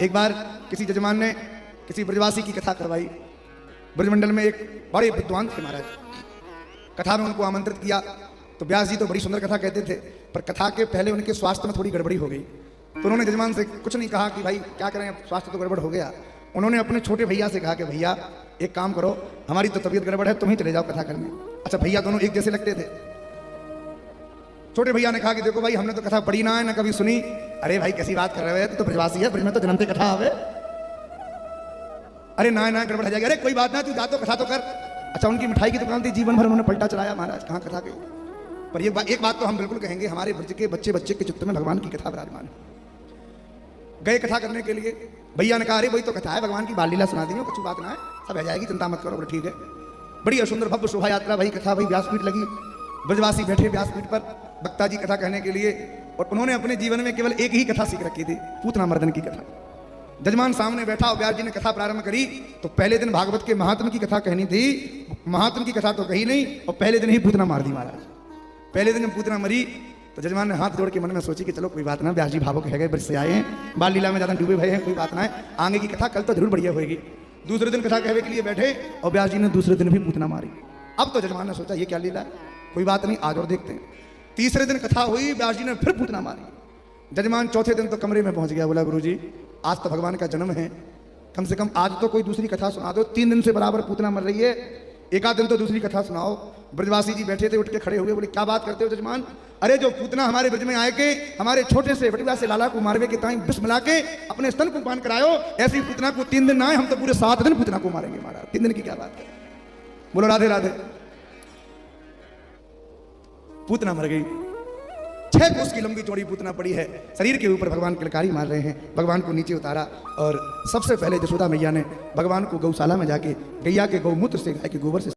एक बार किसी जजमान ने किसी ब्रजवासी की कथा करवाई। ब्रजमंडल में एक बड़े विद्वान थे महाराज, कथा में उनको आमंत्रित किया तो व्यास जी तो बड़ी सुंदर कथा कहते थे, पर कथा के पहले उनके स्वास्थ्य में थोड़ी गड़बड़ी हो गई। तो उन्होंने जजमान से कुछ नहीं कहा कि भाई क्या करें, स्वास्थ्य तो गड़बड़ हो गया। उन्होंने अपने छोटे भैया से कहा कि भैया एक काम करो, हमारी तो तबीयत गड़बड़ है, तुम ही चले जाओ कथा करने। अच्छा, भैया दोनों एक जैसे लगते थे। छोटे भैया ने कहा कि देखो भाई, हमने तो कथा पढ़ी ना है ना कभी सुनी। अरे भाई कैसी बात कर रहे हो, तो ब्रजवासी है, ब्रज में तो जन्मते कथा आवे। अरे ना ना गड़बड़ हो जाएगी। अरे कोई बात ना, तू जा तो कथा तो कर। अच्छा, उनकी मिठाई की दुकान थी, जीवन भर उन्होंने पलटा चलाया महाराज, कहाँ कथा गई। पर ये एक बात तो हम बिल्कुल कहेंगे, हमारे ब्रज के बच्चे बच्चे के चित्त में भगवान की कथा विराजमान है। गए कथा करने के लिए, भैया ने कहा अरे वही तो कथा है, भगवान की बाल लीला सुना दी, कुछ बात ना है, सब आ जाएगी, चिंता मत करो। ठीक है, बड़ी सुंदर भव्य शोभा यात्रा भाई, कथा भाई व्यासपीठ लगी, ब्रजवासी बैठे व्यासपीठ पर वक्ता जी कथा कहने के लिए। और उन्होंने अपने जीवन में केवल एक ही कथा सीख रखी थी, पूतना मर्दन की कथा। जजमान सामने बैठा और व्यास जी ने कथा प्रारंभ करी तो पहले दिन भागवत के महात्म की कथा कहनी थी, महात्म की कथा तो कही नहीं और पहले दिन ही पूतना मार दी महाराज। पहले दिन जब पूतना मरी तो जजमान ने हाथ जोड़ के मन में सोची कि चलो कोई बात ना, व्यास जी भावुक है गए, ब्रज से आए हैं, बाल लीला में ज्यादा डूबे भरे हैं, कोई बात ना है, आगे की कथा कल तो जरूर बढ़िया होगी। दूसरे दिन कथा कहने के लिए बैठे और व्यास जी ने दूसरे दिन भी पूतना मारी। अब तो जजमान ने सोचा ये क्या लीला है, कोई बात नहीं, आज और देखते हैं। तीसरे दिन कथा हुई, व्यास जी ने फिर पूतना मारी। जजमान चौथे दिन तो कमरे में पहुंच गया, बोला गुरुजी आज तो भगवान का जन्म है, कम से कम आज तो कोई दूसरी कथा सुना दो, 3 दिन से बराबर पूतना मर रही है, एक आध दिन तो दूसरी कथा सुनाओ। ब्रजवासी जी बैठे थे, उठ के खड़े हुए, बोले क्या बात करते हो जजमान, अरे जो पूतना हमारे ब्रज में आए के हमारे छोटे से बटुआ से लाला को मारवे के टाइम विष मिला के अपने स्तन को पान करायो, ऐसी पूतना को 3 दिन ना आए, हम तो पूरे 7 दिन पूतना को मारेंगे महाराज। 3 दिन की क्या बात है, बोलो राधे राधे। पूतना मर गई, 6 कोस की लंबी चौड़ी पूतना पड़ी है, शरीर के ऊपर भगवान किलकारी मार रहे हैं। भगवान को नीचे उतारा और सबसे पहले यशोदा मैया ने भगवान को गौशाला में जाके गैया के गौमूत्र से, गाय के गोबर से